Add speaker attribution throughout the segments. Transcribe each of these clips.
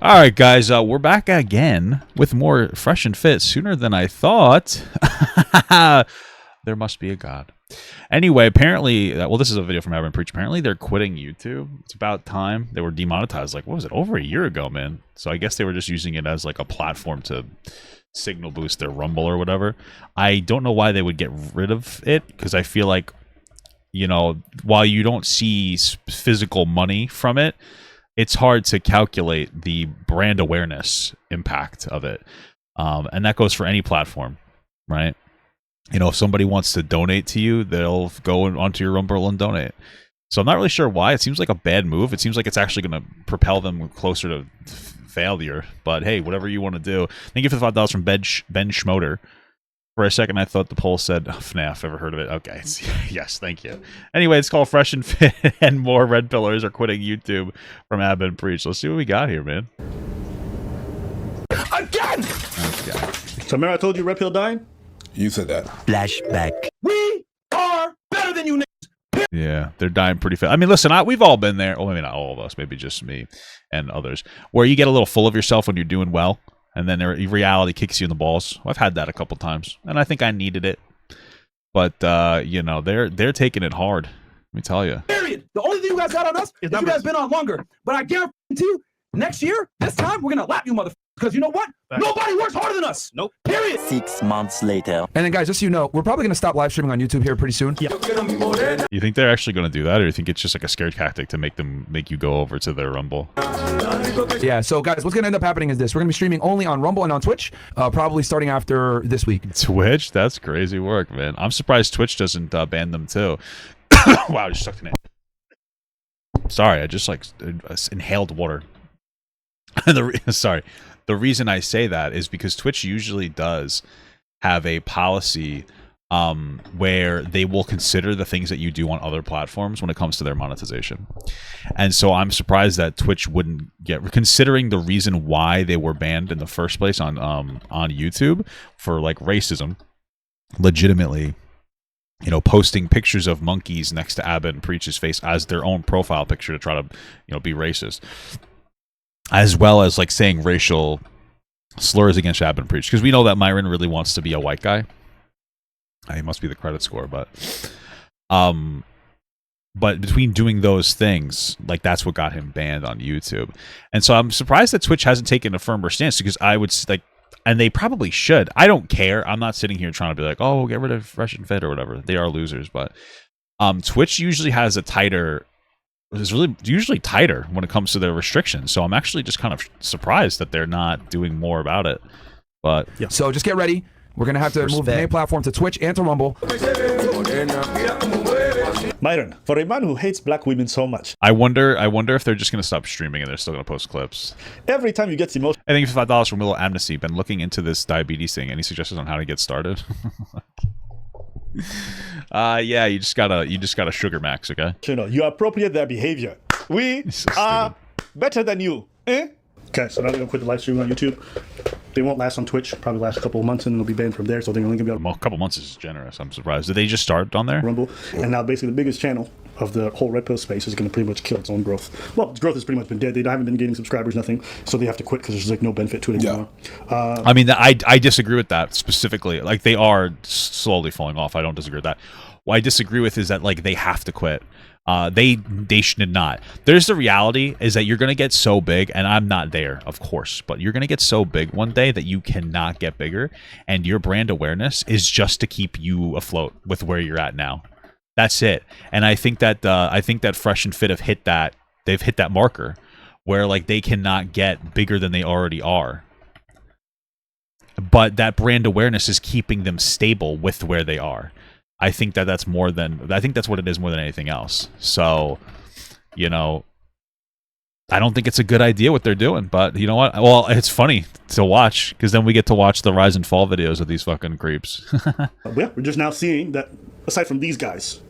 Speaker 1: All right, guys, we're back again with more Fresh and Fit sooner than I thought. There must be a God. Anyway, apparently, well, this is a video from Abba and Preach. Apparently, they're quitting YouTube. It's about time. They were demonetized, like, what was it, over a year ago, man. So I guess they were just using it as like a platform to signal boost their Rumble or whatever. I don't know why they would get rid of it, because I feel like, you know, while you don't see physical money from it, it's hard to calculate the brand awareness impact of it. And that goes for any platform, right? You know, if somebody wants to donate to you, they'll go onto your Rumble and donate. So I'm not really sure why. It seems like a bad move. It seems like it's actually going to propel them closer to failure. But hey, whatever you want to do. Thank you for the $5 from Ben Schmoder. For a second, I thought the poll said FNAF. Ever heard of it? Okay. Yes, thank you. Anyway, it's called Fresh and Fit, and more red pillars are quitting YouTube from Abba and Preach. Let's see what we got here, man.
Speaker 2: Again!
Speaker 1: Okay.
Speaker 2: So remember I told you red pill dying?
Speaker 3: You said that.
Speaker 4: Flashback.
Speaker 2: We are better than you niggas.
Speaker 1: Yeah, they're dying pretty fast. I mean, listen, we've all been there. Well, maybe not all of us. Maybe just me and others. Where you get a little full of yourself when you're doing well, and then reality kicks you in the balls. I've had that a couple times, and I think I needed it. But you know, they're taking it hard. Let me tell you.
Speaker 2: Period. The only thing you guys got on us is you guys been on longer. But I guarantee you, next year, this time, we're gonna lap you motherfuckers. Because you know what? Nobody works harder than us. Nope. Period.
Speaker 4: 6 months later.
Speaker 5: And then, guys, just so you know, we're probably going to stop live streaming on YouTube here pretty soon.
Speaker 2: Yeah.
Speaker 1: You think they're actually going to do that, or you think it's just like a scare tactic to make you go over to their Rumble?
Speaker 5: Yeah, so, guys, what's going to end up happening is this. We're going to be streaming only on Rumble and on Twitch, probably starting after this week.
Speaker 1: Twitch? That's crazy work, man. I'm surprised Twitch doesn't ban them, too. Wow, I just sucked in it. Sorry, I just, like, inhaled water. Sorry. The reason I say that is because Twitch usually does have a policy where they will consider the things that you do on other platforms when it comes to their monetization. And so I'm surprised that Twitch wouldn't considering the reason why they were banned in the first place on YouTube for like racism, legitimately, you know, posting pictures of monkeys next to Abba and Preach's face as their own profile picture to try to, you know, be racist. As well as like saying racial slurs against Abba and Preach, because we know that Myron really wants to be a white guy. He must be the credit score, but between doing those things, like that's what got him banned on YouTube. And so I'm surprised that Twitch hasn't taken a firmer stance, because I would like, and they probably should. I don't care. I'm not sitting here trying to be like, oh, get rid of Fresh and Fit or whatever. They are losers, but Twitch usually has a tighter. Is really usually tighter when it comes to their restrictions. So I'm actually just kind of surprised that they're not doing more about it. But
Speaker 5: yeah. So just get ready. We're going to have to move the main platform to Twitch and to Rumble.
Speaker 2: Myron, for a man who hates black women so much,
Speaker 1: I wonder if they're just going to stop streaming and they're still going to post clips.
Speaker 2: every time you get emotional.
Speaker 1: I think for $5 from Willow Amnesty, been looking into this diabetes thing. Any suggestions on how to get started? Yeah, you just gotta sugar max, okay?
Speaker 2: You know, you appropriate their behavior. We are better than you. Eh? Okay, so now they're gonna quit the live stream on YouTube. They won't last on Twitch. Probably last a couple of months, and they'll be banned from there. So they're only gonna be on
Speaker 1: A couple months is generous. I'm surprised. Did they just start on there?
Speaker 2: Rumble, and now basically the biggest channel of the whole red pill space is going to pretty much kill its own growth. Well, its growth has pretty much been dead. They haven't been gaining subscribers, nothing. So they have to quit because there's like no benefit to it anymore.
Speaker 1: I mean, I disagree with that specifically. Like they are slowly falling off. I don't disagree with that. What I disagree with is that like they have to quit. They should not. There's the reality is that you're going to get so big, and I'm not there, of course, but you're going to get so big one day that you cannot get bigger, and your brand awareness is just to keep you afloat with where you're at now. That's it. And I think that Fresh and Fit have hit that. They've hit that marker where like they cannot get bigger than they already are. But that brand awareness is keeping them stable with where they are. I think that's what it is more than anything else. So, you know, I don't think it's a good idea what they're doing, but you know what? Well, it's funny to watch because then we get to watch the rise and fall videos of these fucking creeps.
Speaker 2: Yeah, we're just now seeing that aside from these guys,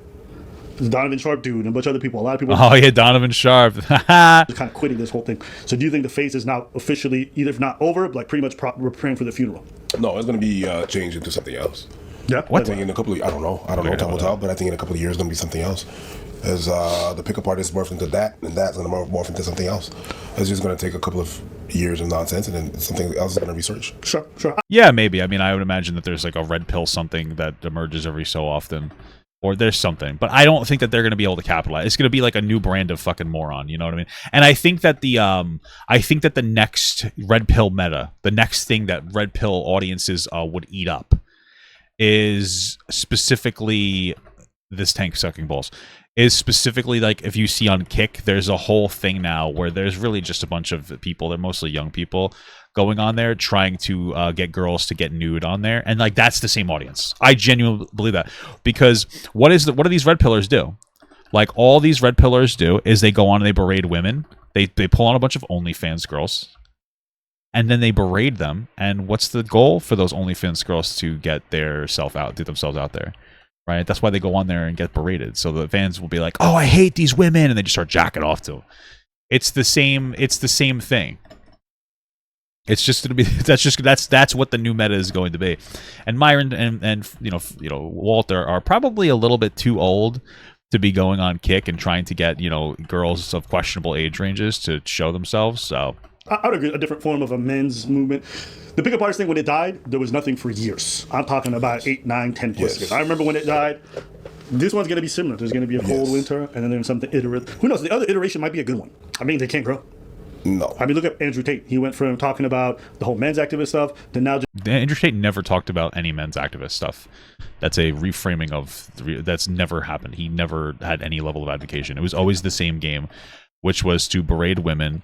Speaker 2: there's Donovan Sharpe dude and a bunch of other people. A lot of people.
Speaker 1: Oh yeah, Donovan Sharpe.
Speaker 2: just kind of quitting this whole thing. So do you think the phase is now officially either if not over, but like pretty much we're preparing for the funeral?
Speaker 3: No, it's going to be changed into something else.
Speaker 2: Yeah.
Speaker 3: I think in a couple of, I don't know, time will tell, but I think in a couple of years it's going to be something else. As the pickup artist morphed into that, and that's going to morph into something else. It's just going to take a couple of years of nonsense, and then something else is going to research.
Speaker 2: Sure.
Speaker 1: Yeah, maybe. I mean, I would imagine that there's like a red pill something that emerges every so often. Or there's something. But I don't think that they're going to be able to capitalize. It's going to be like a new brand of fucking moron. You know what I mean? And I think that the next red pill meta, the next thing that red pill audiences would eat up is specifically this tank sucking balls. Is specifically like if you see on Kick, there's a whole thing now where there's really just a bunch of people, they're mostly young people, going on there trying to get girls to get nude on there, and like that's the same audience. I genuinely believe that, because what do these red pillars do? Like all these red pillars do is they go on and they berate women. They pull on a bunch of OnlyFans girls, and then they berate them. And what's the goal for those OnlyFans girls? To get themselves out there. Right, that's why they go on there and get berated. So the fans will be like, "Oh, I hate these women," and they just start jacking off to them. It's the same thing. It's just gonna be that's what the new meta is going to be. And Myron and Walter are probably a little bit too old to be going on Kick and trying to get girls of questionable age ranges to show themselves. So
Speaker 2: I would agree, a different form of a men's movement. The pickup artist thing, when it died, there was nothing for years. I'm talking about 8, 9, 10 plus years. I remember when it died. This one's going to be similar. There's going to be a cold winter, and then there's something iterative. Who knows? The other iteration might be a good one. I mean, they can't grow.
Speaker 3: No.
Speaker 2: I mean, look at Andrew Tate. He went from talking about the whole men's activist stuff to now
Speaker 1: Andrew Tate never talked about any men's activist stuff. That's a reframing of that's never happened. He never had any level of advocation. It was always the same game, which was to berate women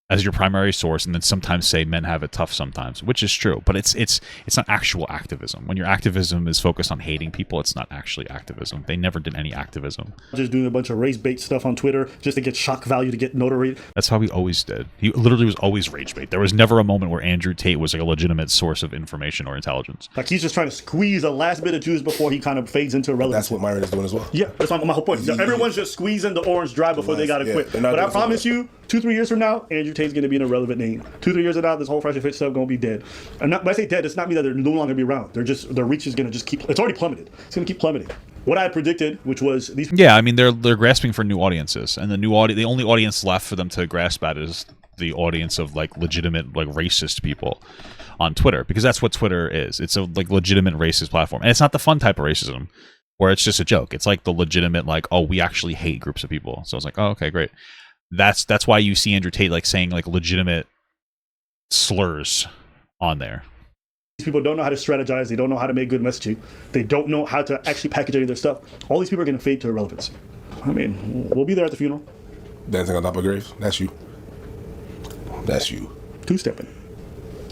Speaker 1: as your primary source, and then sometimes say men have it tough sometimes, which is true, but it's not actual activism. When your activism is focused on hating people, it's not actually activism. They never did any activism.
Speaker 2: Just doing a bunch of race bait stuff on Twitter just to get shock value, to get notoriety.
Speaker 1: That's how he always did. He literally was always rage bait. There was never a moment where Andrew Tate was like a legitimate source of information or intelligence.
Speaker 2: Like he's just trying to squeeze the last bit of juice before he kind of fades into irrelevance.
Speaker 3: That's what Myron is doing as well.
Speaker 2: Yeah, that's my whole point. Everyone's just squeezing the orange dry before they gotta quit. But I promise you, 2-3 years from now, Andrew Tate's gonna be an irrelevant name. 2-3 years from now, this whole Fresh and Fit stuff gonna be dead. And when I say dead, it's not mean that they're no longer gonna be around. Their reach is gonna just keep. It's already plummeted. It's gonna keep plummeting. What I predicted, which was these.
Speaker 1: Yeah, I mean they're grasping for new audiences, and the only audience left for them to grasp at is the audience of like legitimate like racist people on Twitter, because that's what Twitter is. It's a like legitimate racist platform, and it's not the fun type of racism where it's just a joke. It's like the legitimate like, oh, we actually hate groups of people. So it's like, oh, okay, great. That's why you see Andrew Tate like saying like legitimate slurs on there.
Speaker 2: These people don't know how to strategize. They don't know how to make good messaging. They don't know how to actually package any of their stuff. All these people are going to fade to irrelevance. I mean, we'll be there at the funeral.
Speaker 3: Dancing on top of graves. That's you. That's you.
Speaker 2: Two-stepping.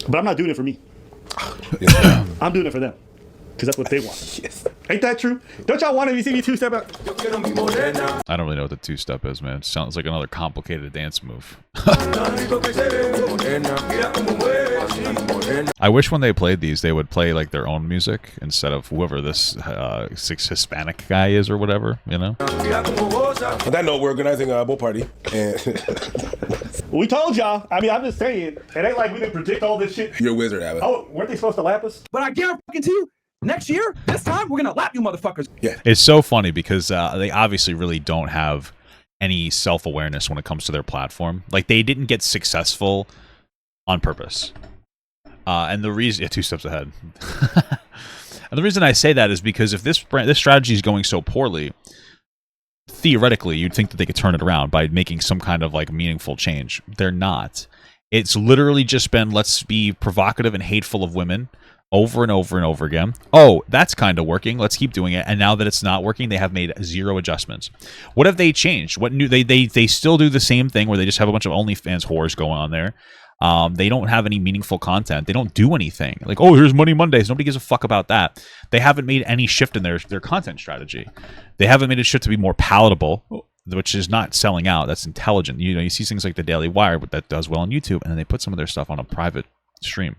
Speaker 2: But I'm not doing it for me.
Speaker 3: Yes.
Speaker 2: I'm doing it for them. Because that's what they want.
Speaker 3: Yes.
Speaker 2: Ain't that true? Don't y'all want to see me two-step out?
Speaker 1: I don't really know what the two-step is, man. It sounds like another complicated dance move. I wish when they played these, they would play like their own music instead of whoever this Hispanic guy is or whatever, you know?
Speaker 3: On that note, we're organizing a boat party. And
Speaker 2: We told y'all. I mean, I'm just saying. It ain't like we didn't predict all this shit.
Speaker 3: you're a wizard, Abbott.
Speaker 2: Oh, weren't they supposed to lap us?
Speaker 5: But I guarantee you, next year, this time, we're gonna lap you motherfuckers.
Speaker 3: Yeah.
Speaker 1: It's so funny because they obviously really don't have any self-awareness when it comes to their platform. Like, they didn't get successful on purpose. And the reason... Yeah, 2 steps ahead. And the reason I say that is because if this strategy is going so poorly, theoretically, you'd think that they could turn it around by making some kind of, like, meaningful change. They're not. It's literally just been, let's be provocative and hateful of women over and over and over again. Oh, that's kind of working. Let's keep doing it. And now that it's not working, they have made 0 adjustments. What have they changed? What new? They still do the same thing where they just have a bunch of OnlyFans whores going on there. They don't have any meaningful content. They don't do anything. Like, oh, here's Money Mondays. Nobody gives a fuck about that. They haven't made any shift in their content strategy. They haven't made a shift to be more palatable, which is not selling out. That's intelligent. You know, you see things like the Daily Wire, but that does well on YouTube, and then they put some of their stuff on a private stream.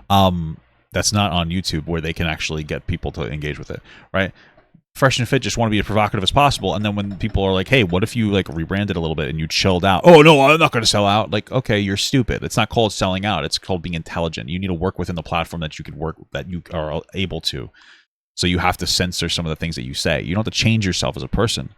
Speaker 1: That's not on YouTube where they can actually get people to engage with it, right? Fresh and Fit just want to be as provocative as possible, and then when people are like, hey, what if you like rebranded a little bit and you chilled out? Oh no, I'm not going to sell out. Like, okay, you're stupid. It's not called selling out. It's called being intelligent. You need to work within the platform that you can work, that you are able to. So you have to censor some of the things that you say. You don't have to change yourself as a person.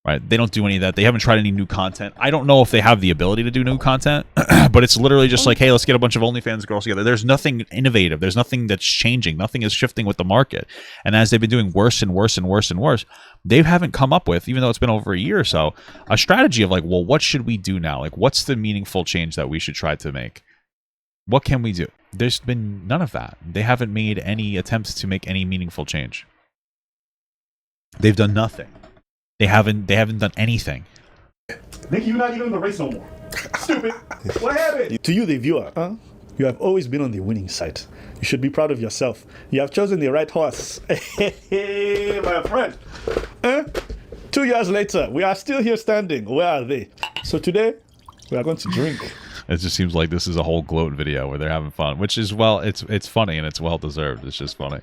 Speaker 1: Right? They don't do any of that. They haven't tried any new content. I don't know if they have the ability to do new content, but it's literally just like, hey, let's get a bunch of OnlyFans girls together. There's nothing innovative. There's nothing that's changing. Nothing is shifting with the market. And as they've been doing worse and worse and worse and worse, they haven't come up with, even though it's been over a year or so, a strategy of like, well, what should we do now? Like, what's the meaningful change that we should try to make? What can we do? There's been none of that. They haven't made any attempts to make any meaningful change. They've done nothing. They haven't done anything.
Speaker 2: Nick, you're not even in the race no more. Stupid. What happened? To you, the viewer, you have always been on the winning side. You should be proud of yourself. You have chosen the right horse. Hey, my friend. 2 years later, we are still here standing. Where are they? So today, we are going to drink.
Speaker 1: It just seems like this is a whole gloat video where they're having fun, which is, well, it's funny and it's well deserved. It's just funny.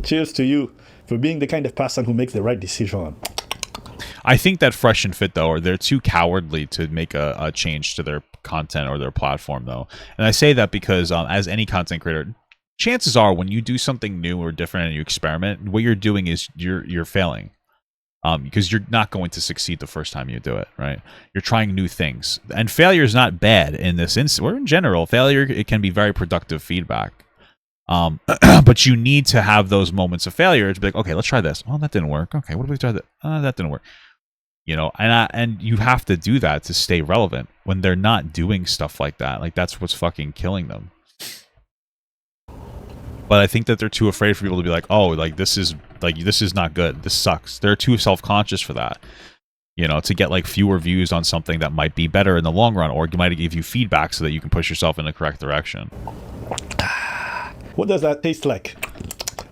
Speaker 2: Cheers to you for being the kind of person who makes the right decision.
Speaker 1: I think that Fresh and Fit, though, they're too cowardly to make a change to their content or their platform, though. And I say that because as any content creator, chances are when you do something new or different and you experiment, what you're doing is you're failing. Because you're not going to succeed the first time you do it, right? You're trying new things. And failure is not bad in this instance, or in general. Failure, it can be very productive feedback. But you need to have those moments of failure to be like, okay, let's try this. Oh, that didn't work. Okay, what if we try that? That didn't work. You know, and you have to do that to stay relevant when they're not doing stuff like that. Like, that's what's fucking killing them. But I think that they're too afraid for people to be like, oh, like this is not good. This sucks. They're too self-conscious for that. You know, to get like fewer views on something that might be better in the long run, or might give you feedback so that you can push yourself in the correct direction.
Speaker 2: What does that taste like?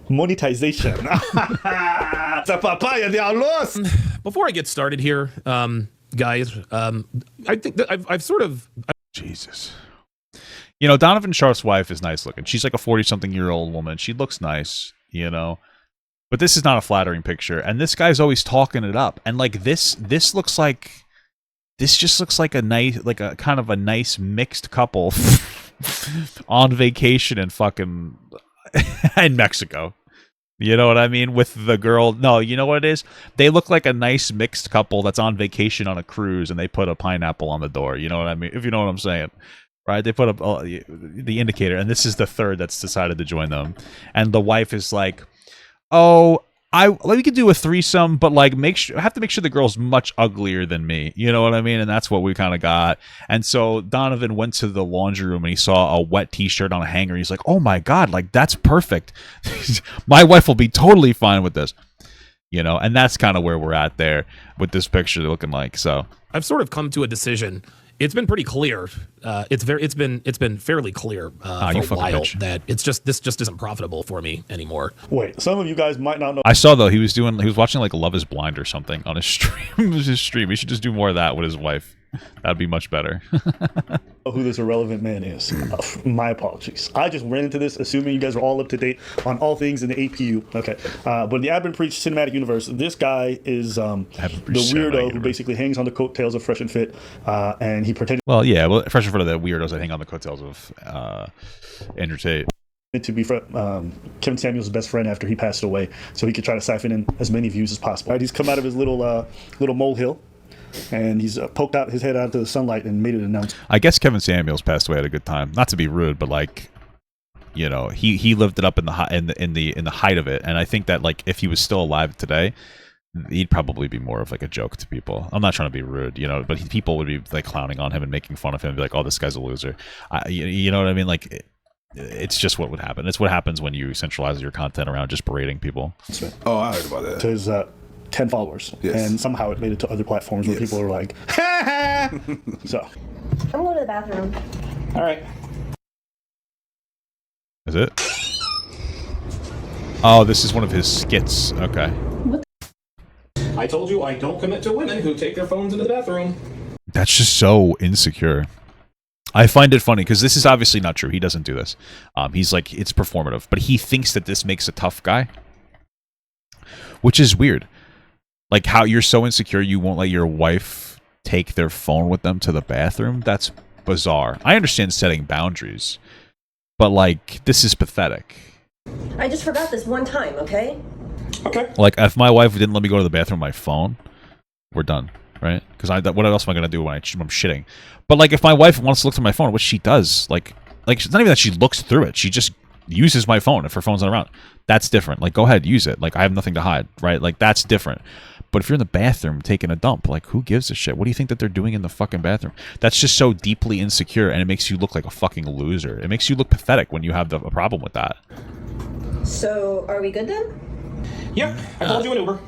Speaker 2: Monetization. It's a papaya, they are lost.
Speaker 6: Before I get started here, guys, I think that I've sort of...
Speaker 1: Jesus. You know, Donovan Sharpe's wife is nice looking. She's like a 40-something-year-old woman. She looks nice, you know. But this is not a flattering picture. And this guy's always talking it up. And like this looks like... This just looks like a nice, like a kind of a nice mixed couple on vacation in fucking... in Mexico. You know what I mean? With the girl. No, you know what it is? They look like a nice mixed couple that's on vacation on a cruise and they put a pineapple on the door. You know what I mean? If you know what I'm saying. Right? They put up the indicator, and this is the third that's decided to join them. And the wife is like, oh, we could do a threesome, but like I have to make sure the girl's much uglier than me. You know what I mean? And that's what we kind of got. And so Donovan went to the laundry room and he saw a wet t-shirt on a hanger. He's like, oh my God, like that's perfect. My wife will be totally fine with this. You know, and that's kind of where we're at there with this picture looking like. So
Speaker 6: I've sort of come to a decision. It's been pretty clear. It's been fairly clear for a while that this just isn't profitable for me anymore.
Speaker 2: Wait, some of you guys might not know.
Speaker 1: I saw though he was watching like Love Is Blind or something on his stream. It was his stream. He should just do more of that with his wife. That'd be much better.
Speaker 2: Who this irrelevant man is. My apologies. I just ran into this assuming you guys are all up to date on all things in the APU. Okay. But in the Admin Preach cinematic universe, this guy is the weirdo who basically hangs on the coattails of Fresh and Fit, and he pretended...
Speaker 1: Well, yeah, Fresh and Fit are the weirdos that hang on the coattails of Andrew Tate.
Speaker 2: To be Kevin Samuel's best friend after he passed away, so he could try to siphon in as many views as possible. Right, he's come out of his little molehill, and he's poked out his head out into the sunlight and made an announcement.
Speaker 1: I guess Kevin Samuels passed away at a good time. Not to be rude, but like, you know, he lived it up in the height of it, and I think that like if he was still alive today, he'd probably be more of like a joke to people. I'm not trying to be rude, you know, but people would be like clowning on him and making fun of him, and be like, "Oh, this guy's a loser." You know what I mean? Like, it's just what would happen. It's what happens when you centralize your content around just berating people.
Speaker 3: Oh, I heard about that.
Speaker 2: To his 10 followers, yes. And somehow it made it to other platforms where people are like, so.
Speaker 7: I'm going to the bathroom.
Speaker 2: All right.
Speaker 1: Is it? Oh, this is one of his skits. Okay.
Speaker 6: I told you I don't commit to women who take their phones into the bathroom.
Speaker 1: That's just so insecure. I find it funny because this is obviously not true. He doesn't do this. He's like, it's performative, but he thinks that this makes a tough guy, which is weird. Like how you're so insecure you won't let your wife take their phone with them to the bathroom. That's bizarre. I understand setting boundaries, but like this is pathetic.
Speaker 7: I just forgot this one time, okay?
Speaker 2: Okay.
Speaker 1: Like if my wife didn't let me go to the bathroom with my phone, we're done, right? Because what else am I gonna do when I'm shitting? But like, if my wife wants to look through my phone, which she does, like it's not even that she looks through it. She just uses my phone if her phone's not around. That's different. Like, go ahead, use it. Like, I have nothing to hide, right? Like, that's different. But if you're in the bathroom taking a dump, like, who gives a shit? What do you think that they're doing in the fucking bathroom? That's just so deeply insecure, and it makes you look like a fucking loser. It makes you look pathetic when you have a problem with that.
Speaker 7: So, are we good then?
Speaker 6: Yeah, I called you an Uber.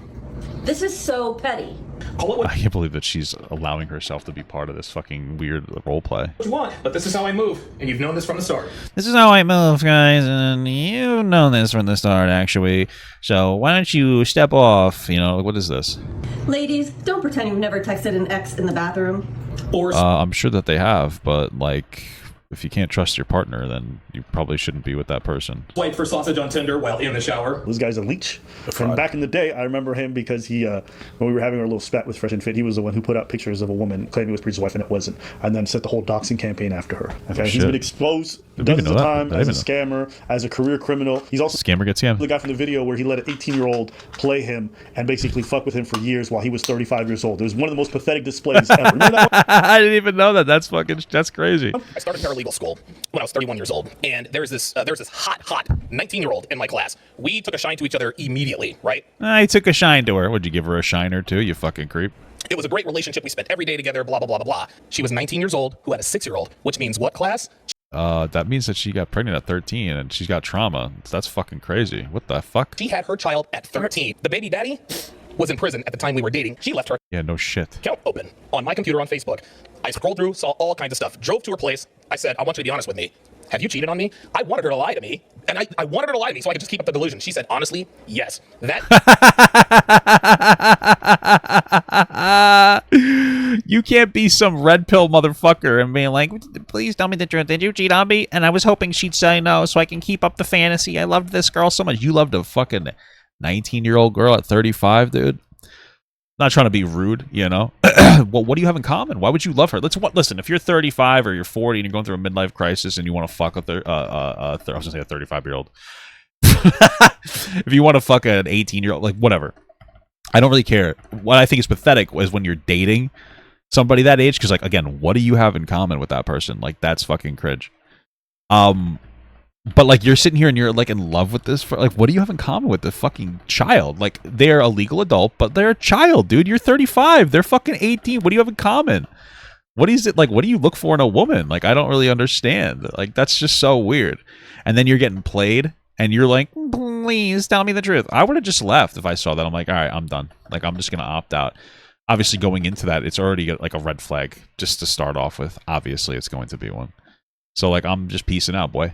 Speaker 7: This is so petty.
Speaker 1: I can't believe that she's allowing herself to be part of this fucking weird role play.
Speaker 6: What you want, but this is how I move, and you've known this from the start.
Speaker 1: This is how I move, guys, and you've known this from the start, actually. So why don't you step off? You know, what is this?
Speaker 7: Ladies, don't pretend you've never texted an ex in the bathroom.
Speaker 6: Or
Speaker 1: I'm sure that they have, but like, if you can't trust your partner, then you probably shouldn't be with that person.
Speaker 6: swipe for sausage on Tinder while in the shower.
Speaker 2: This guy's a leech. From back in the day, I remember him because he, when we were having our little spat with Fresh and Fit, he was the one who put out pictures of a woman claiming it was Preacher's wife and it wasn't, and then set the whole doxing campaign after her. Okay, he's been exposed dozens of times as a scammer, as a career criminal. He's also
Speaker 1: scammer gets scammed.
Speaker 2: The guy from the video where he let an 18-year-old play him and basically fuck with him for years while he was 35 years old. It was one of the most pathetic displays ever. Remember that one?
Speaker 1: I didn't even know that. That's crazy.
Speaker 8: I started paralegal school when I was 31 years old, and there's this hot 19-year-old in my class. We took a shine to each other immediately, right?
Speaker 1: I took a shine to her. Would you give her a shine or two, you fucking creep?
Speaker 8: It was a great relationship. We spent every day together, blah, blah, blah, blah, blah. She was 19 years old, who had a 6-year-old, which means what, class?
Speaker 1: That means that she got pregnant at 13 and she's got trauma. That's fucking crazy. What the fuck?
Speaker 8: She had her child at 13. The baby daddy was in prison at the time we were dating. She left her
Speaker 1: Yeah, no shit.
Speaker 8: account open on my computer on Facebook. I scrolled through, saw all kinds of stuff, drove to her place. I said, I want you to be honest with me. Have you cheated on me? I wanted her to lie to me. And I wanted her to lie to me so I could just keep up the delusion. She said, honestly, yes.
Speaker 1: You can't be some red pill motherfucker and be like, please tell me the truth. Did you cheat on me? And I was hoping she'd say no so I can keep up the fantasy. I loved this girl so much. You loved a fucking 19-year-old girl at 35, dude. Not trying to be rude, you know. Well, what do you have in common? Why would you love her? Listen. If you're 35 or you're 40 and you're going through a midlife crisis and you want to fuck a I was gonna say a 35-year-old. If you want to fuck an 18-year-old, like whatever, I don't really care. What I think is pathetic is when you're dating somebody that age, because like again, what do you have in common with that person? Like that's fucking cringe. But like you're sitting here and you're like in love with this, like what do you have in common with the fucking child? Like they're a legal adult, but they're a child, dude. You're 35. They're fucking 18. What do you have in common? What is it like? What do you look for in a woman? Like I don't really understand. Like that's just so weird. And then you're getting played, and you're like, please tell me the truth. I would have just left if I saw that. I'm like, all right, I'm done. Like I'm just gonna opt out. Obviously, going into that, it's already like a red flag just to start off with. Obviously, it's going to be one. So like I'm just peacing out, boy.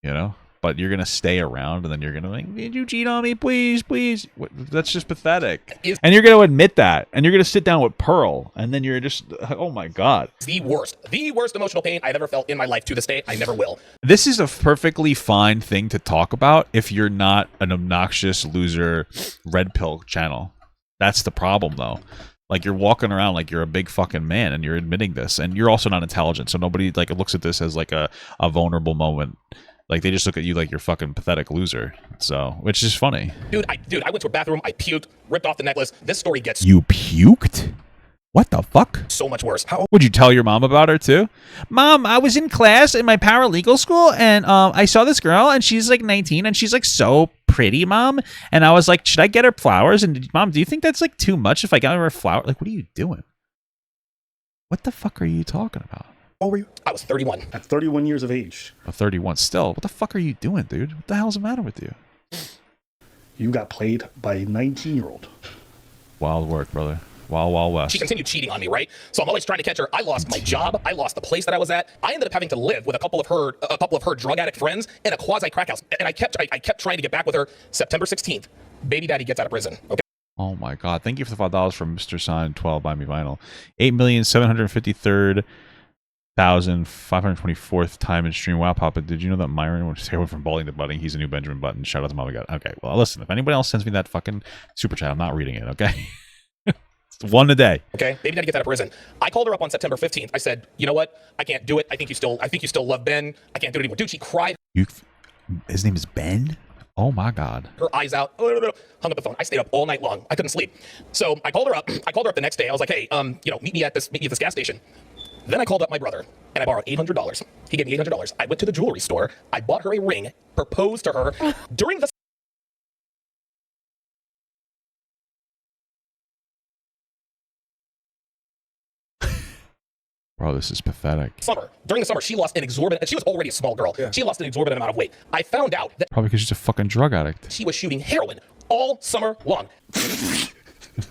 Speaker 1: You know, but you're gonna stay around, and then you're gonna like, did you cheat on me? Please, please. That's just pathetic. And you're gonna admit that, and you're gonna sit down with Pearl, and then you're just, oh my god.
Speaker 8: The worst emotional pain I've ever felt in my life. To this day, I never will.
Speaker 1: This is a perfectly fine thing to talk about if you're not an obnoxious loser red pill channel. That's the problem, though. Like you're walking around like you're a big fucking man, and you're admitting this, and you're also not intelligent, so nobody like looks at this as like a vulnerable moment. Like they just look at you like you're fucking pathetic loser. So, which is funny.
Speaker 8: Dude, I went to a bathroom, I puked, ripped off the necklace. This story gets
Speaker 1: You puked? What the fuck?
Speaker 8: so much worse.
Speaker 1: Would you tell your mom about her too? Mom, I was in class in my paralegal school, and I saw this girl, and she's like 19, and she's like so pretty, Mom. And I was like, should I get her flowers? And Mom, do you think that's like too much if I got her a flower? Like, what are you doing? What the fuck are you talking about?
Speaker 2: What were you?
Speaker 8: I was 31.
Speaker 2: At 31 years of age.
Speaker 1: 31 still. What the fuck are you doing, dude? What the hell's the matter with you?
Speaker 2: You got played by a 19-year-old.
Speaker 1: Wild work, brother. Wild, wild west.
Speaker 8: She continued cheating on me, right? So I'm always trying to catch her. I lost my job. I lost the place that I was at. I ended up having to live with a couple of her drug addict friends in a quasi crack house. And I kept trying to get back with her. September 16th, baby daddy gets out of prison. Okay.
Speaker 1: Oh my god. Thank you for the $5 from Mr. Sign 12 Buy Me Vinyl. 8,753,524th time in stream. Wow, Papa, did you know that Myron went from bowling to butting? He's a new Benjamin Button. Shout out to Mama God. Okay, well, listen, if anybody else sends me that fucking super chat, I'm not reading it, okay? It's one a day.
Speaker 8: Okay, baby daddy gets out of prison. I called her up on September 15th. I said, you know what? I can't do it. I think you still love Ben. I can't do it anymore. Dude, she cried.
Speaker 1: His name is Ben? Oh my God.
Speaker 8: Her eyes out. Hung up the phone. I stayed up all night long. I couldn't sleep. So I called her up. I called her up the next day. I was like, hey, meet me at this gas station. Then I called up my brother and I borrowed $800. He gave me $800. I went to the jewelry store. I bought her a ring, proposed to her during the
Speaker 1: Bro, this is pathetic.
Speaker 8: summer. During the summer, she lost an exorbitant, she was already a small girl. Yeah. She lost an exorbitant amount of weight. I found out that
Speaker 1: Probably because she's a fucking drug addict.
Speaker 8: she was shooting heroin all summer long.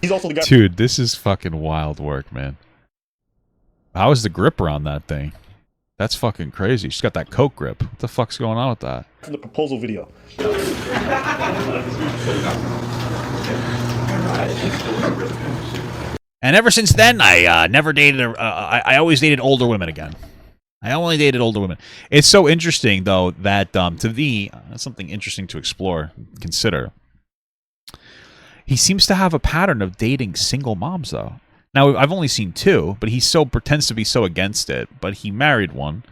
Speaker 2: He's also the guy.
Speaker 1: Dude, this is fucking wild work, man. How is the grip around that thing? That's fucking crazy. She's got that coke grip. What the fuck's going on with that?
Speaker 2: From the proposal video.
Speaker 1: And ever since then, I never dated. I always dated older women again. I only dated older women. It's so interesting, though, that to me, that's something interesting to explore, consider. He seems to have a pattern of dating single moms, though. Now, I've only seen 2, but he so pretends to be so against it. But he married one,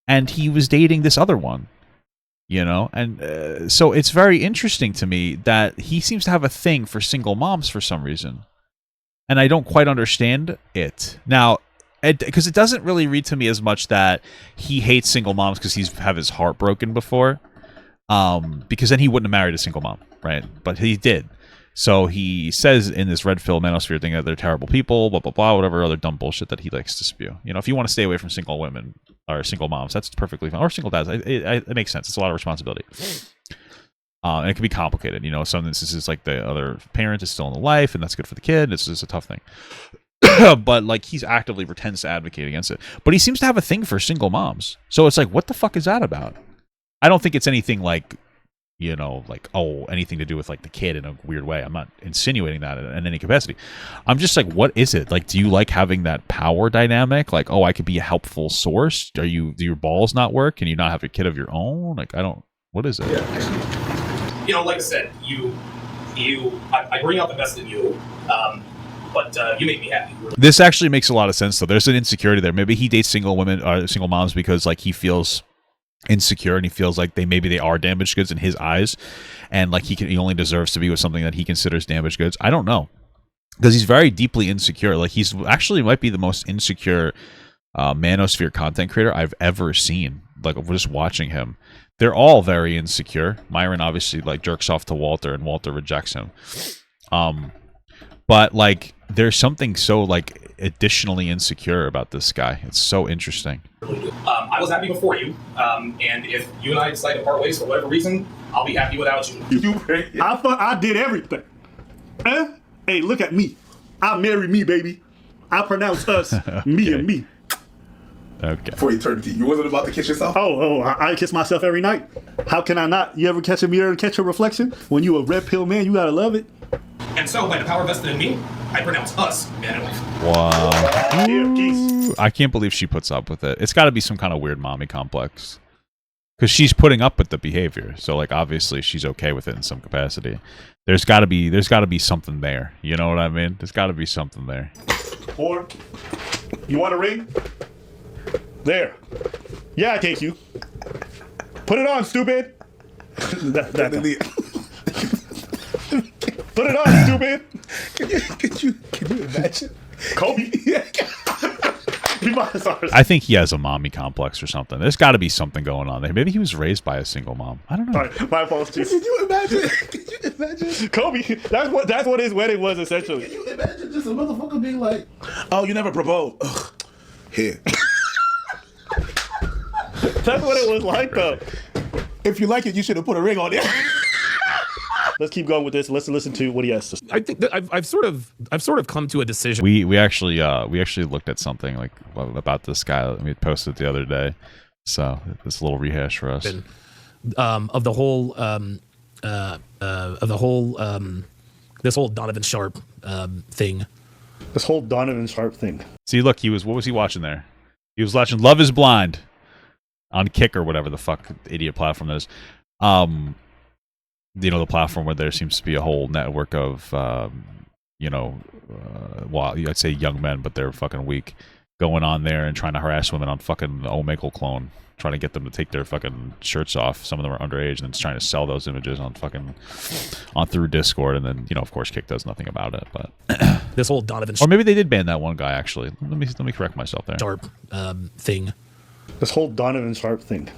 Speaker 1: and he was dating this other one. You know, and so it's very interesting to me that he seems to have a thing for single moms for some reason. And I don't quite understand it. Now, because it doesn't really read to me as much that he hates single moms because he's had his heart broken before. Because then he wouldn't have married a single mom, right? But he did. So he says in this red pill manosphere thing that they're terrible people, blah, blah, blah, whatever other dumb bullshit that he likes to spew. You know, if you want to stay away from single women or single moms, that's perfectly fine. Or single dads. It makes sense. It's a lot of responsibility. And it can be complicated. You know, some instances like the other parent is still in the life, and that's good for the kid. It's just a tough thing. But like he's actively pretends to advocate against it. But he seems to have a thing for single moms. So it's like, what the fuck is that about? I don't think it's anything like, you know, like, oh, anything to do with like the kid in a weird way. I'm not insinuating that in any capacity. I'm just like, what is it? Like, do you like having that power dynamic? Like, oh, I could be a helpful source. Do your balls not work? Can you not have a kid of your own? Like, what is it?
Speaker 8: Yeah. You know, like I said, I bring out the best in you, but you make me happy.
Speaker 1: This actually makes a lot of sense, though. There's an insecurity there. Maybe he dates single women or single moms because like he feels insecure and he feels like they are damaged goods in his eyes, and like he only deserves to be with something that he considers damaged goods. I don't know, because he's very deeply insecure. Like he's actually might be the most insecure manosphere content creator I've ever seen. Like just watching him. They're all very insecure. Myron obviously like jerks off to Walter, and Walter rejects him. But like, there's something so like additionally insecure about this guy. It's so interesting.
Speaker 8: I was happy before you, and if you and I decide to part ways for whatever reason, I'll be happy without you.
Speaker 2: I did everything. Hey, look at me. I married me, baby. I pronounce us me and me.
Speaker 1: Okay.
Speaker 3: For eternity. You wasn't about to kiss yourself?
Speaker 2: I kiss myself every night. How can I not? You ever catch a mirror and catch a reflection? When you a red pill man, you gotta love it.
Speaker 8: And so, by the power vested in me, I pronounce us man and wife.
Speaker 1: Wow.
Speaker 2: Ooh,
Speaker 1: I can't believe she puts up with it. It's got to be some kind of weird mommy complex. Because she's putting up with the behavior. So, like, obviously she's okay with it in some capacity. There's got to be something there. You know what I mean? There's got to be something there.
Speaker 2: Or, you want a ring? There. Yeah, I take you. Put it on, stupid. Put it on, stupid.
Speaker 3: Can you imagine?
Speaker 2: Kobe.
Speaker 1: I think he has a mommy complex or something. There's got to be something going on there. Maybe he was raised by a single mom. I don't know.
Speaker 2: Right, my apologies.
Speaker 3: Can you imagine?
Speaker 2: Kobe. That's what his wedding was essentially.
Speaker 3: Can you imagine just a motherfucker being like, "Oh, you never proposed." Ugh. Here.
Speaker 2: That's what it was like, though.
Speaker 3: If you like it, you should have put a ring on it.
Speaker 2: Let's keep going with this. Let's listen to what he has to say.
Speaker 6: I think that I've sort of come to a decision.
Speaker 1: We actually looked at something like about this guy that we had posted the other day. So this little rehash for us.
Speaker 6: Of the whole this whole Donovan Sharpe thing.
Speaker 2: This whole Donovan Sharpe thing.
Speaker 1: See, look, what was he watching there? He was watching Love is Blind on Kick or whatever the fuck idiot platform that is. You know, the platform where there seems to be a whole network of, well, I'd say young men, but they're fucking weak. going on there and trying to harass women on fucking the Omegle clone, trying to get them to take their fucking shirts off. Some of them are underage, and then just trying to sell those images on through Discord, and then, you know, of course, Kick does nothing about it. But
Speaker 6: this whole Donovan
Speaker 1: or maybe they did ban that one guy. Actually, let me correct myself there.
Speaker 6: Sharpe thing.
Speaker 2: This whole Donovan Sharpe thing.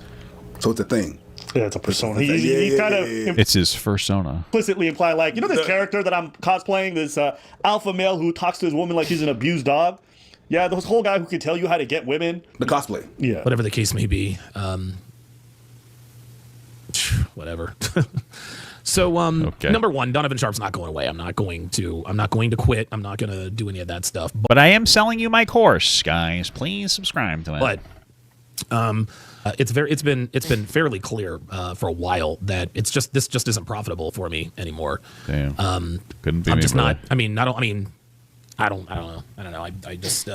Speaker 3: So it's a thing.
Speaker 2: Yeah, it's a persona. He kind of
Speaker 1: it's his persona.
Speaker 2: Implicitly imply, like, you know, this character that I'm cosplaying, this alpha male who talks to his woman like he's an abused dog. Yeah, this whole guy who can tell you how to get women.
Speaker 3: The cosplay.
Speaker 2: Yeah.
Speaker 6: Whatever the case may be. Whatever. So,
Speaker 1: okay.
Speaker 6: Number one, Donovan Sharpe's not going away. I'm not going to quit. I'm not going to do any of that stuff.
Speaker 1: But I am selling you my course, guys. Please subscribe to it.
Speaker 6: But it's been fairly clear for a while that this just isn't profitable for me anymore.
Speaker 1: Damn. Couldn't be.
Speaker 6: I'm
Speaker 1: me,
Speaker 6: just
Speaker 1: brother.
Speaker 6: not. I don't know. I just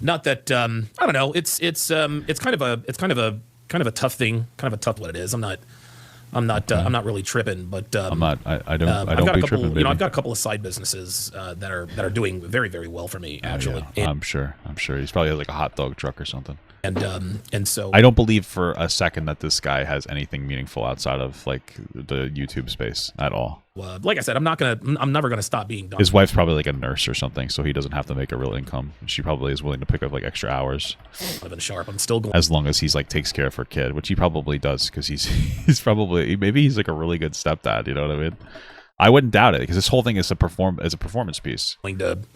Speaker 6: not that I don't know. It's kind of a tough thing. Kind of a tough what it is. I'm not really tripping, but
Speaker 1: I'm not. I don't.
Speaker 6: I've
Speaker 1: I don't
Speaker 6: got
Speaker 1: be
Speaker 6: a couple.
Speaker 1: tripping, baby.
Speaker 6: You know, I've got a couple of side businesses that are doing very, very well for me actually.
Speaker 1: Yeah, I'm sure. He's probably has like a hot dog truck or something.
Speaker 6: And so
Speaker 1: I don't believe for a second that this guy has anything meaningful outside of like the YouTube space at all.
Speaker 6: Like I said, I'm never gonna stop being done.
Speaker 1: His wife's probably like a nurse or something, so he doesn't have to make a real income. She probably is willing to pick up like extra hours.
Speaker 6: Donovan Sharpe, I'm still going.
Speaker 1: As long as he's like takes care of her kid, which he probably does, because he's probably maybe he's like a really good stepdad. You know what I mean? I wouldn't doubt it, because this whole thing is a performance piece.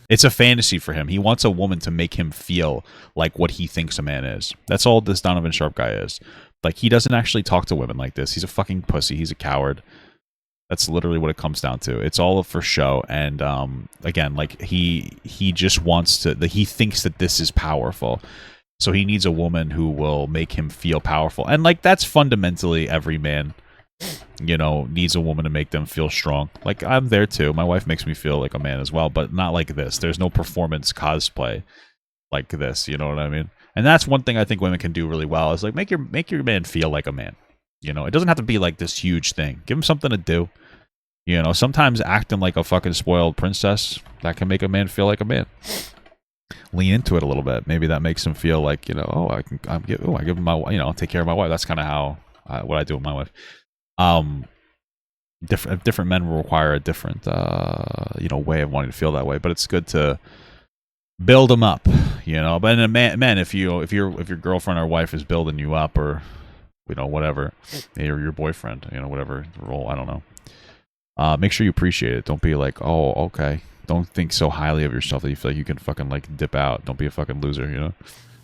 Speaker 1: It's a fantasy for him. He wants a woman to make him feel like what he thinks a man is. That's all this Donovan Sharpe guy is. Like, he doesn't actually talk to women like this. He's a fucking pussy. He's a coward. That's literally what it comes down to. It's all for show. And again, like he just wants to. He thinks that this is powerful. So he needs a woman who will make him feel powerful. And like that's fundamentally every man. You know, needs a woman to make them feel strong. Like, I'm there too. My wife makes me feel like a man as well, but not like this. There's no performance cosplay like this. You know what I mean? And that's one thing I think women can do really well is like make your man feel like a man. You know, it doesn't have to be like this huge thing. Give him something to do. You know, sometimes acting like a fucking spoiled princess, that can make a man feel like a man. Lean into it a little bit. Maybe that makes him feel like, you know, I give him my, you know, I'll take care of my wife. That's kind of how what I do with my wife. Different men will require a different you know, way of wanting to feel that way, but it's good to build them up, you know. But in a man, if your girlfriend or wife is building you up, or you know, whatever, or your boyfriend, you know, whatever role, I don't know, make sure you appreciate it. Don't be like, oh, okay, don't think so highly of yourself that you feel like you can fucking like dip out. Don't be a fucking loser, you know.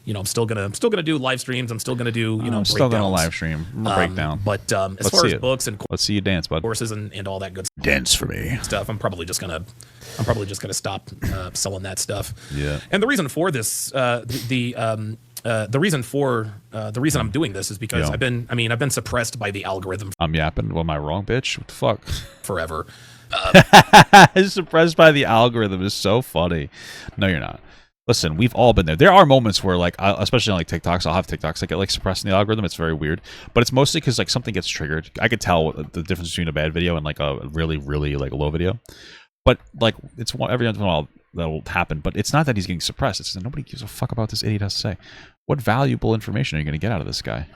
Speaker 6: You know, I'm still gonna do live streams. I'm still gonna do, you know,
Speaker 1: I'm still gonna live stream breakdown.
Speaker 6: But as far as books and
Speaker 1: let's see you dance, bud.
Speaker 6: Courses and all that good
Speaker 1: dance for me
Speaker 6: stuff, I'm probably just gonna stop selling that stuff.
Speaker 1: Yeah.
Speaker 6: And the reason for this, the reason I'm doing this is because I've been suppressed by the algorithm.
Speaker 1: I'm yapping. Well, am I wrong, bitch? What the fuck?
Speaker 6: Forever.
Speaker 1: Suppressed by the algorithm is so funny. No, you're not. Listen, we've all been there. There are moments where, like, especially on like TikToks, I'll have TikToks that get like suppressed in the algorithm. It's very weird, but it's mostly because like something gets triggered. I could tell the difference between a bad video and like a really, really like low video. But like, it's every once in a while that'll happen. But it's not that he's getting suppressed. It's that nobody gives a fuck about this idiot has to say. What valuable information are you going to get out of this guy?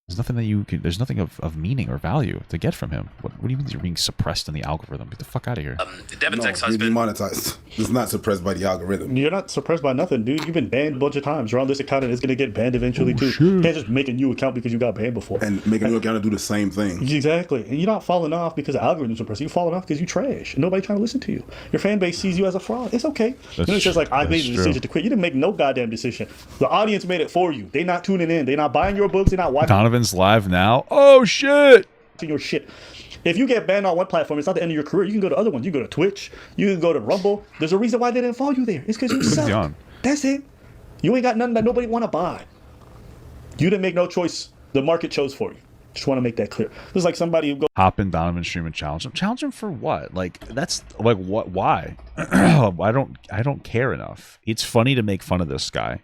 Speaker 1: There's nothing that you can. There's nothing of meaning or value to get from him. What do you mean you're being suppressed in the algorithm? Get the fuck out of here.
Speaker 6: Devin's ex-husband.
Speaker 3: You're demonetized. It's not suppressed by the algorithm.
Speaker 2: You're not suppressed by nothing, dude. You've been banned a bunch of times. You're on this account and it's gonna get banned eventually too. You can't just make a new account because you got banned before.
Speaker 3: And make a new account and do the same thing.
Speaker 2: Exactly. And you're not falling off because the algorithm's suppressed. You're falling off because you trash. And nobody trying to listen to you. Your fan base sees you as a fraud. It's okay. You know, it's just like, I made the decision to quit. You didn't make no goddamn decision. The audience made it for you. They not tuning in. They not buying your books. They not watching.
Speaker 1: Donovan's live now. Oh shit!
Speaker 2: Your shit. If you get banned on one platform, it's not the end of your career. You can go to other ones. You can go to Twitch. You can go to Rumble. There's a reason why they didn't follow you there. It's because you suck. That's it. You ain't got nothing that nobody want to buy. You didn't make no choice. The market chose for you. Just want to make that clear. This is like somebody who go
Speaker 1: hop in Donovan stream and challenge him. Challenge him for what? Like, that's like what? Why? I don't care enough. It's funny to make fun of this guy.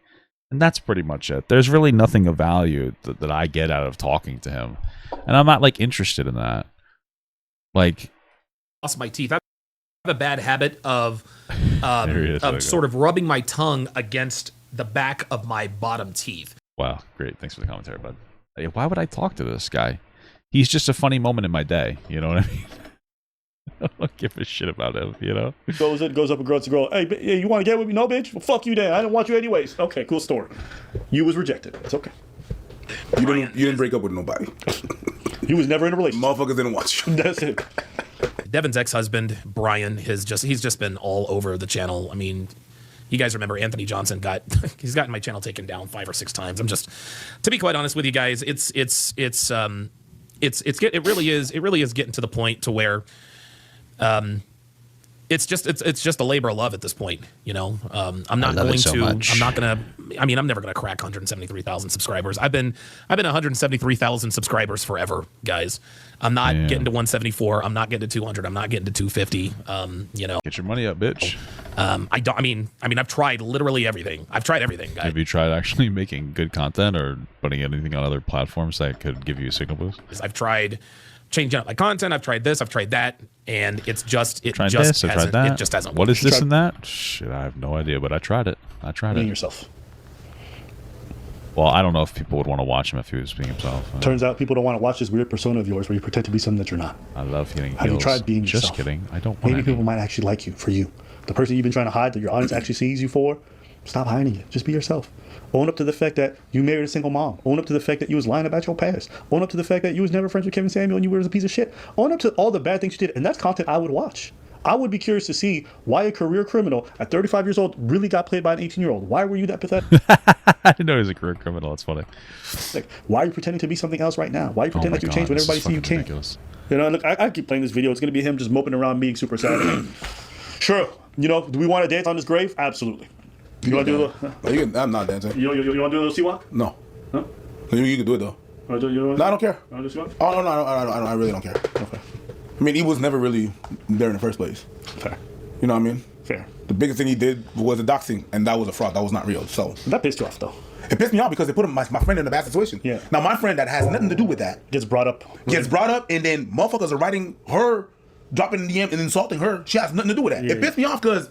Speaker 1: And that's pretty much it. There's really nothing of value that I get out of talking to him. And I'm not, like, interested in that. Like...
Speaker 6: Lost my teeth. I have a bad habit of sort of rubbing my tongue against the back of my bottom teeth.
Speaker 1: Wow, great. Thanks for the commentary, bud. Hey, why would I talk to this guy? He's just a funny moment in my day. You know what I mean? I don't give a shit about him, you know?
Speaker 2: Goes up and girl to girl. Hey, you want to get with me? No, bitch? Well, fuck you then. I didn't want you anyways. Okay, cool story. You was rejected. It's okay.
Speaker 3: You didn't break up with nobody.
Speaker 2: You was never in a relationship.
Speaker 3: Motherfuckers didn't watch you.
Speaker 2: That's it.
Speaker 6: Devin's ex-husband, Brian, he's just been all over the channel. I mean, you guys remember Anthony Johnson he's gotten my channel taken down 5 or 6 times. I'm just, to be quite honest with you guys, it really is getting to the point to where it's just a labor of love at this point, you know. I'm never gonna crack 173,000 subscribers. I've been 173,000 subscribers forever, guys. I'm not getting to 174. I'm not getting to 200. I'm not getting to 250. You know,
Speaker 1: get your money up, bitch.
Speaker 6: I've tried literally everything. I've tried everything, guys.
Speaker 1: Have you tried actually making good content or putting anything on other platforms that could give you a signal boost?
Speaker 6: I've tried changing up my content. I've tried this. I've tried that, and it just
Speaker 1: hasn't
Speaker 6: worked.
Speaker 1: What is this and that? Shit, I have no idea, but I tried it.
Speaker 2: Being yourself.
Speaker 1: Well, I don't know if people would want to watch him if he was being himself.
Speaker 2: Turns out people don't want to watch this weird persona of yours where you pretend to be something that you're not.
Speaker 1: I love getting heels.
Speaker 2: Have you tried being yourself?
Speaker 1: Just kidding. I don't want
Speaker 2: Maybe people might actually like you for you. The person you've been trying to hide that your audience actually sees you for, stop hiding it. Just be yourself. Own up to the fact that you married a single mom. Own up to the fact that you was lying about your past. Own up to the fact that you was never friends with Kevin Samuel and you were a piece of shit. Own up to all the bad things you did. And that's content I would watch. I would be curious to see why a career criminal at 35 years old really got played by an 18-year-old. Why were you that pathetic?
Speaker 1: I didn't know he was a career criminal. That's funny.
Speaker 2: Like, why are you pretending to be something else right now? Why are you pretending that you changed when everybody see you can't?
Speaker 1: Ridiculous.
Speaker 2: You know, look, I keep playing this video. It's going to be him just moping around being super sad. Sure. You know, do we want to dance on his grave? Absolutely. You want to do a little?
Speaker 3: I'm not dancing.
Speaker 2: You want to do a little C-walk?
Speaker 3: No.
Speaker 2: Huh?
Speaker 3: You can do it though.
Speaker 2: No,
Speaker 3: I don't care.
Speaker 2: Oh,
Speaker 3: no, I really don't care.
Speaker 2: Okay.
Speaker 3: I mean, he was never really there in the first place.
Speaker 2: Fair.
Speaker 3: You know what I mean?
Speaker 2: Fair.
Speaker 3: The biggest thing he did was the doxing, and that was a fraud. That was not real. So
Speaker 2: that pissed you off, though.
Speaker 3: It pissed me off because it put my friend in a bad situation.
Speaker 2: Yeah.
Speaker 3: Now my friend that has nothing to do with that
Speaker 2: gets brought up,
Speaker 3: and then motherfuckers are writing her, dropping the DM and insulting her. She has nothing to do with that.
Speaker 2: Yeah.
Speaker 3: It pissed me off because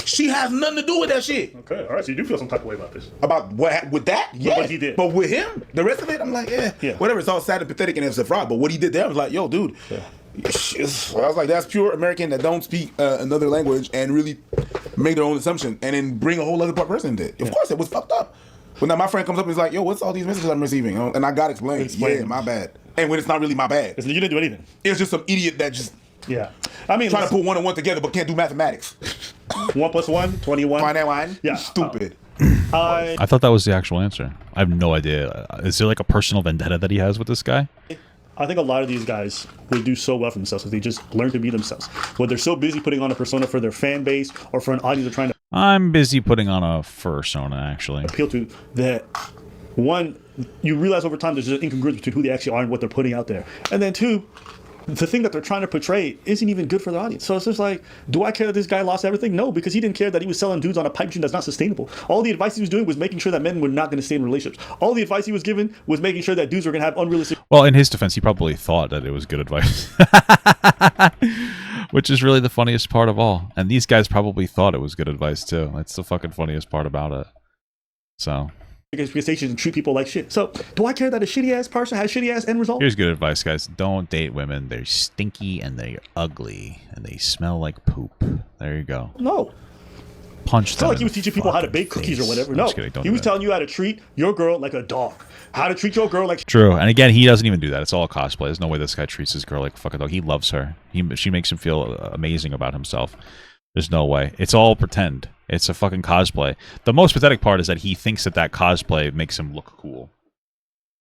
Speaker 3: she has nothing to do with that shit.
Speaker 2: Okay, all right. So you do feel some type of way about this?
Speaker 3: About what with that? Yeah.
Speaker 2: What he did.
Speaker 3: But with him, the rest of it, I'm like, yeah. Whatever. It's all sad and pathetic and it's a fraud. But what he did there, I was like, yo, dude. Yeah. I was like, that's pure American that don't speak another language and really make their own assumption and then bring a whole other person into it. Of course, it was fucked up. But now my friend comes up and is like, yo, what's all these messages I'm receiving? And I got to explain. Yeah, my bad. And when it's not really my bad.
Speaker 2: You didn't do anything.
Speaker 3: It's just some idiot that just...
Speaker 2: Yeah. I mean,
Speaker 3: trying to put 1 and 1 together but can't do mathematics.
Speaker 2: 1 + 1, 21.
Speaker 3: Find that one?
Speaker 2: Yeah.
Speaker 3: Stupid.
Speaker 1: I thought that was the actual answer. I have no idea. Is there like a personal vendetta that he has with this guy?
Speaker 2: I think a lot of these guys would do so well for themselves if they just learn to be themselves. When they're so busy putting on a persona for their fan base or for an audience they're trying to...
Speaker 1: I'm busy putting on a persona, actually.
Speaker 2: ...appeal to that, one, you realize over time there's just incongruence between who they actually are and what they're putting out there. And then two, the thing that they're trying to portray isn't even good for the audience. So it's just like, do I care that this guy lost everything? No, because he didn't care that he was selling dudes on a pipe dream that's not sustainable. All the advice he was doing was making sure that men were not going to stay in relationships. All the advice he was given was making sure that dudes were going to have unrealistic...
Speaker 1: Well, in his defense, he probably thought that it was good advice. Which is really the funniest part of all. And these guys probably thought it was good advice, too. That's the fucking funniest part about it. So...
Speaker 2: expectations and treat people like shit. So, do I care that a shitty ass person has shitty ass end result?
Speaker 1: Here's good advice, guys. Don't date women. They're stinky and they're ugly and they smell like poop. There you go.
Speaker 2: No.
Speaker 1: Punch them.
Speaker 2: It's not like he was teaching people how to bake cookies or whatever. No. He was telling you how to treat your girl like a dog. How to treat your girl like...
Speaker 1: True. And again, he doesn't even do that. It's all a cosplay. There's no way this guy treats his girl like a fucking dog. He loves her. She makes him feel amazing about himself. There's no way. It's all pretend. It's a fucking cosplay. The most pathetic part is that he thinks that cosplay makes him look cool.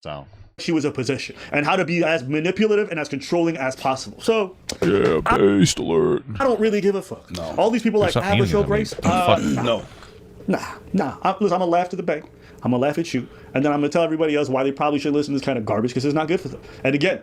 Speaker 1: So...
Speaker 2: she was a possession. And how to be as manipulative and as controlling as possible. So...
Speaker 1: yeah, based alert.
Speaker 2: I don't really give a fuck. No. All these people like, I have a show grace.
Speaker 3: No.
Speaker 2: Nah. Listen, I'm going to laugh to the bank. I'm going to laugh at you. And then I'm going to tell everybody else why they probably should listen to this kind of garbage because it's not good for them. And again,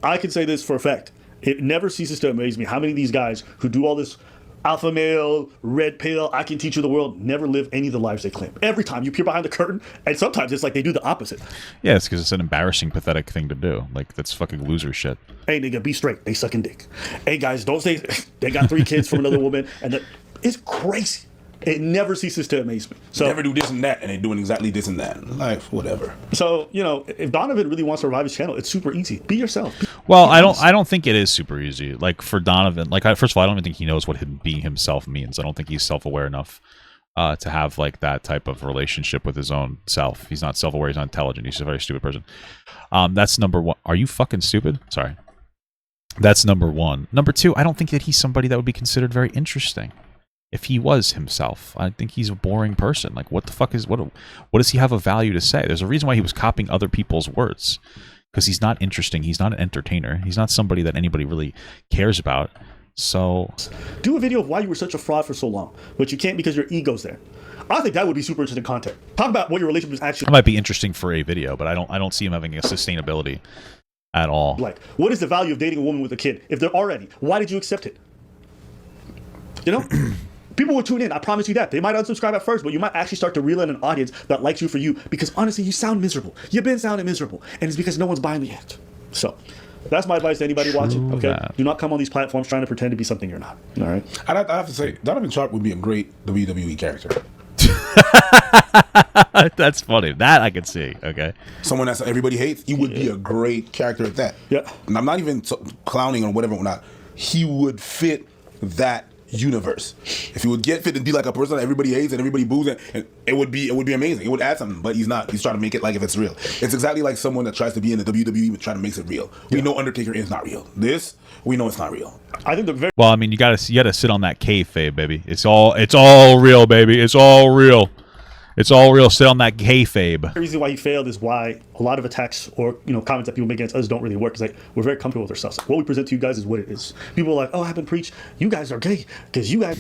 Speaker 2: I can say this for a fact. It never ceases to amaze me how many of these guys who do all this alpha male, red pill, I can teach you the world, never live any of the lives they claim. Every time you peer behind the curtain, and sometimes it's like they do the opposite.
Speaker 1: Yeah, it's because it's an embarrassing, pathetic thing to do. Like, that's fucking loser shit.
Speaker 2: Hey, nigga, be straight. They sucking dick. Hey, guys, don't say they got 3 kids from another woman. And It's crazy. It never ceases to amaze me. So
Speaker 3: never do this and that, and they're doing exactly this and that. Like, whatever.
Speaker 2: So, you know, if Donovan really wants to revive his channel, it's super easy. Be yourself.
Speaker 1: Well, I don't think it is super easy. Like for Donovan, like first of all, I don't even think he knows what him being himself means. I don't think he's self-aware enough to have like that type of relationship with his own self. He's not self-aware. He's not intelligent. He's a very stupid person. That's number one. Are you fucking stupid? Sorry. That's number one. Number two, I don't think that he's somebody that would be considered very interesting. If he was himself, I think he's a boring person. Like, what the fuck is what does he have of value to say? There's a reason why he was copying other people's words, because he's not interesting. He's not an entertainer. He's not somebody that anybody really cares about. So,
Speaker 2: do a video of why you were such a fraud for so long, but you can't because your ego's there. I think that would be super interesting content. Talk about what your relationship is actually.
Speaker 1: That might be interesting for a video, but I don't see him having a sustainability at all.
Speaker 2: Like, what is the value of dating a woman with a kid if they're already? Why did you accept it? You know. People will tune in, I promise you that. They might unsubscribe at first, but you might actually start to reel in an audience that likes you for you, because honestly, you sound miserable. You've been sounding miserable, and it's because no one's buying the act. So, that's my advice to anybody watching, okay? Do not come on these platforms trying to pretend to be something you're not, all right?
Speaker 3: I have to say, Donovan Sharpe would be a great WWE character.
Speaker 1: That's funny. That I could see, okay?
Speaker 3: Someone that everybody hates, he would be a great character at that.
Speaker 2: Yeah.
Speaker 3: And I'm not even clowning or whatever or not. He would fit that universe. If he would get fit and be like a person that everybody hates and everybody boos, and it would be amazing. It would add something, but he's not. He's trying to make it like if it's real. It's exactly like someone that tries to be in the WWE but trying to make it real. We know Undertaker is not real. This, we know it's not real.
Speaker 2: I think the very
Speaker 1: well, I mean, you gotta sit on that kayfabe, baby. It's all real, baby. It's all real. It's all real. Sit on that kayfabe.
Speaker 2: The reason why he failed is why a lot of attacks or comments that people make against us don't really work. It's like we're very comfortable with ourselves. What we present to you guys is what it is. People are like, "Oh, I haven't preached. You guys are gay because you guys."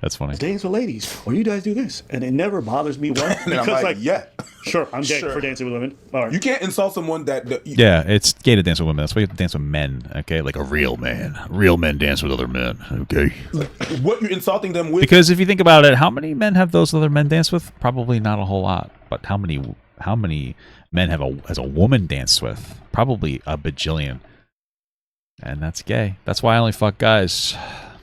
Speaker 1: That's funny.
Speaker 2: Dance with ladies, or you guys do this, and it never bothers me one because
Speaker 3: I'm like, yeah,
Speaker 2: sure, I'm gay for dancing with women. All right.
Speaker 3: You can't insult someone that.
Speaker 1: Yeah, it's gay to dance with women. That's why you have to dance with men. Okay, like a real man. Real men dance with other men. Okay.
Speaker 3: What you're insulting them with?
Speaker 1: Because if you think about it, how many men have those other men dance with? Probably not a whole lot. But how many men has a woman danced with? Probably a bajillion. And that's gay. That's why I only fuck guys.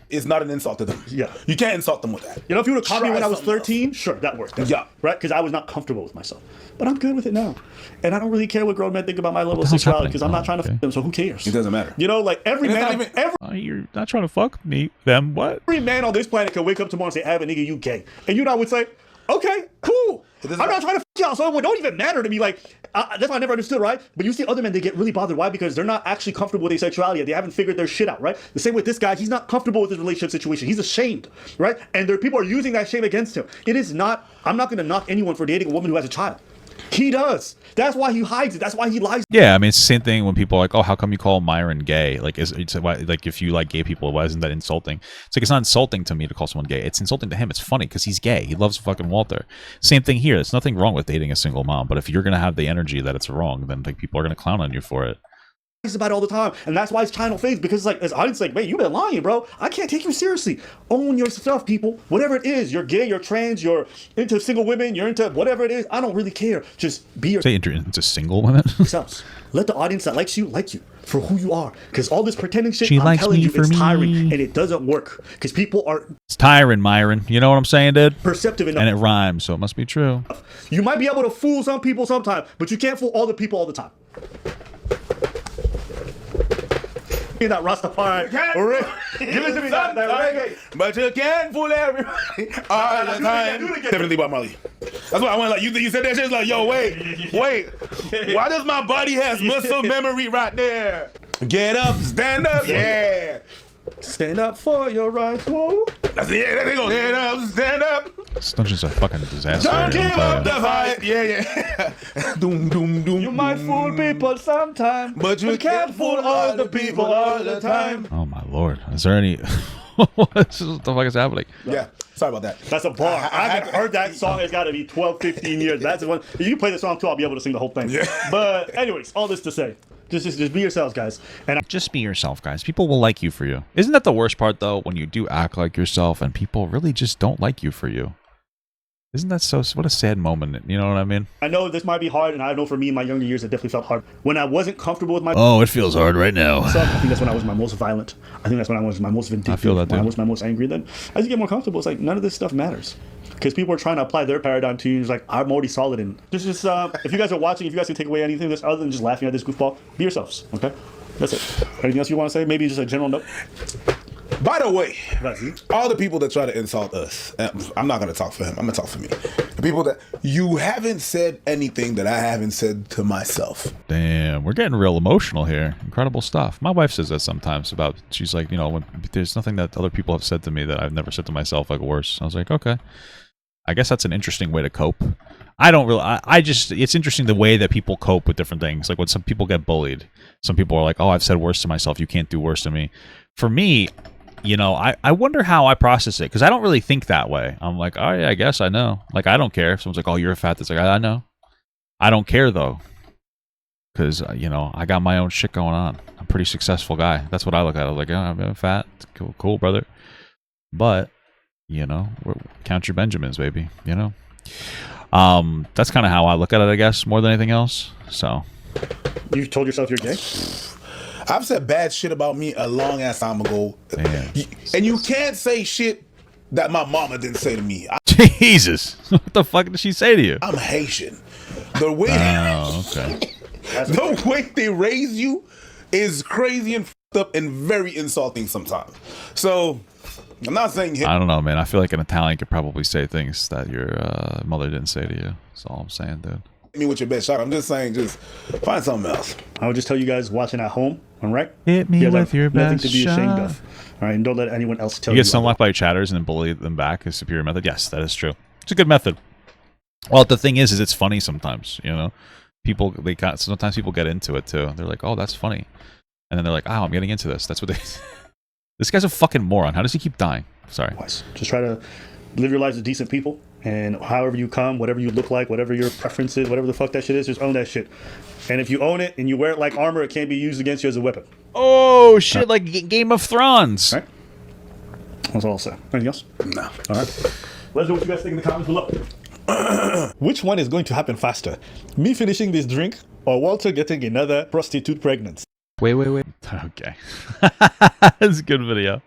Speaker 3: It's not an insult to them.
Speaker 2: Yeah.
Speaker 3: You can't insult them with that.
Speaker 2: If you would have caught me when I was 13, sure, that worked.
Speaker 3: Yeah.
Speaker 2: Right? Because I was not comfortable with myself. But I'm good with it now. And I don't really care what grown men think about my level of sexuality because I'm not trying to fuck them, so who cares?
Speaker 3: It doesn't matter.
Speaker 2: Like every man...
Speaker 1: You're not trying to fuck me, them, what?
Speaker 2: Every man on this planet can wake up tomorrow and say, I have a nigga, you gay. And I would say, okay, cool. I'm not trying to fuck y'all, so it don't even matter to me. Like, that's why I never understood, right? But you see other men, they get really bothered. Why? Because they're not actually comfortable with their sexuality. They haven't figured their shit out, right? The same with this guy. He's not comfortable with his relationship situation. He's ashamed, right? And people are using that shame against him. It is not, I'm not going to knock anyone for dating a woman who has a child. He does. That's why he hides it. That's why he lies.
Speaker 1: Yeah, I mean, it's the same thing when people are like, oh, how come you call Myron gay? Like, like if you like gay people, why isn't that insulting? It's like, it's not insulting to me to call someone gay. It's insulting to him. It's funny because he's gay. He loves fucking Walter. Same thing here. There's nothing wrong with dating a single mom. But if you're going to have the energy that it's wrong, then like people are going to clown on you for it.
Speaker 2: About it all the time, and that's why his channel fades, because like his audience like, man, you've been lying, bro. I can't take you seriously. Own your stuff, people. Whatever it is, you're gay, you're trans, you're into single women, you're into whatever it is. I don't really care. Just be yourself.
Speaker 1: Say into single women.
Speaker 2: Let the audience that likes you for who you are. Because all this pretending shit,
Speaker 1: she
Speaker 2: I'm
Speaker 1: likes
Speaker 2: telling
Speaker 1: me
Speaker 2: you,
Speaker 1: for
Speaker 2: it's
Speaker 1: me.
Speaker 2: tiring, and it doesn't work. Because people are
Speaker 1: it's tiring, Myron. You know what I'm saying, dude?
Speaker 2: Perceptive enough,
Speaker 1: and it rhymes, so it must be true.
Speaker 2: You might be able to fool some people sometimes, but you can't fool all the people all the time. That Rastafari. Give it to me, that reggae.
Speaker 3: But you can't fool everybody all the time. Definitely Bob Marley. That's why I went like, you said that shit, like, yo, wait. Why does my body has muscle memory right there? Get up, stand up, yeah.
Speaker 2: Stand up for your rights, whoa.
Speaker 3: That's it, there they go, get up, stand up.
Speaker 1: This dungeon's a fucking disaster.
Speaker 3: Don't give up the fight, yeah. Doom, doom, doom.
Speaker 2: You might fool people sometime,
Speaker 3: but you can't fool all the people all the time.
Speaker 1: Oh my lord, is there any... what the fuck is happening?
Speaker 3: Yeah, sorry about that.
Speaker 2: That's a bar. I haven't heard that song. It's got to be 12, 15 years. That's the one. If you play the song too, I'll be able to sing the whole thing. Yeah. But anyways, all this to say, just be yourselves, guys. And
Speaker 1: just be yourself, guys. People will like you for you. Isn't that the worst part, though, when you do act like yourself and people really just don't like you for you? Isn't that so? What a sad moment. You know what I mean?
Speaker 2: I know this might be hard, and I know for me in my younger years, it definitely felt hard. When I wasn't comfortable with my
Speaker 1: Oh, it feels hard right now.
Speaker 2: I think that's when I was my most violent. I think that's when I was my most vindictive.
Speaker 1: I feel that,
Speaker 2: when I
Speaker 1: dude.
Speaker 2: was my most angry. Then as you get more comfortable, it's like none of this stuff matters. Because people are trying to apply their paradigm to you. It's like, I'm already solid in. Just if you guys are watching, if you guys can take away anything this other than just laughing at this goofball, be yourselves, okay? That's it. Anything else you want to say? Maybe just a general note?
Speaker 3: By the way, all the people that try to insult us, I'm not going to talk for him. I'm going to talk for me. The people that you haven't said anything that I haven't said to myself.
Speaker 1: Damn, we're getting real emotional here. Incredible stuff. My wife says that sometimes about, she's like, you know, when there's nothing that other people have said to me that I've never said to myself, like worse. I was like, okay. I guess that's an interesting way to cope. I don't really, I just, it's interesting the way that people cope with different things. Like when some people get bullied, some people are like, oh, I've said worse to myself. You can't do worse to me. For me, you know, I wonder how I process it, because I don't really think that way. I'm like, oh yeah, I guess I know. Like, I don't care if someone's like, oh, you're a fat. It's like, I know. I don't care though, because you know, I got my own shit going on. I'm a pretty successful guy. That's what I look at. I'm like, oh, I'm fat. Cool, brother. But you know, count your Benjamins, baby. You know, that's kind of how I look at it, I guess, more than anything else. So,
Speaker 2: you told yourself you're gay?
Speaker 3: I've said bad shit about me a long ass time ago.
Speaker 1: Damn.
Speaker 3: And you can't say shit that my mama didn't say to me.
Speaker 1: Jesus, what the fuck did she say to you?
Speaker 3: I'm Haitian. The way the way they raise you is crazy and fucked up and very insulting sometimes. So I'm not saying
Speaker 1: I don't know, man. I feel like an Italian could probably say things that your mother didn't say to you. That's all I'm saying, dude.
Speaker 3: Hit me with your best shot. I'm just saying, just find something else.
Speaker 2: I would just tell you guys watching at home, all right?
Speaker 1: Hit me with your
Speaker 2: nothing
Speaker 1: best
Speaker 2: to be ashamed
Speaker 1: shot.
Speaker 2: of. All right, and don't let anyone else tell
Speaker 1: You
Speaker 2: you.
Speaker 1: get stonewalled by chatters and then bully them back is superior method. Yes, that is true. It's a good method. Well, the thing is it's funny sometimes. You know, sometimes people get into it too. They're like, oh, that's funny, and then they're like, oh, I'm getting into this. That's what they. This guy's a fucking moron. How does he keep dying? Sorry.
Speaker 2: Just try to live your lives as decent people, and however you come, whatever you look like, whatever your preference is, whatever the fuck that shit is, just own that shit. And if you own it and you wear it like armor, it can't be used against you as a weapon.
Speaker 1: Oh shit! Like Game of Thrones.
Speaker 2: Right? That's all I'll say. Anything else?
Speaker 3: No.
Speaker 2: All right. Let us know what you guys think in the comments below. Which one is going to happen faster? Me finishing this drink or Walter getting another prostitute pregnant?
Speaker 1: Wait. Okay. That's a good video.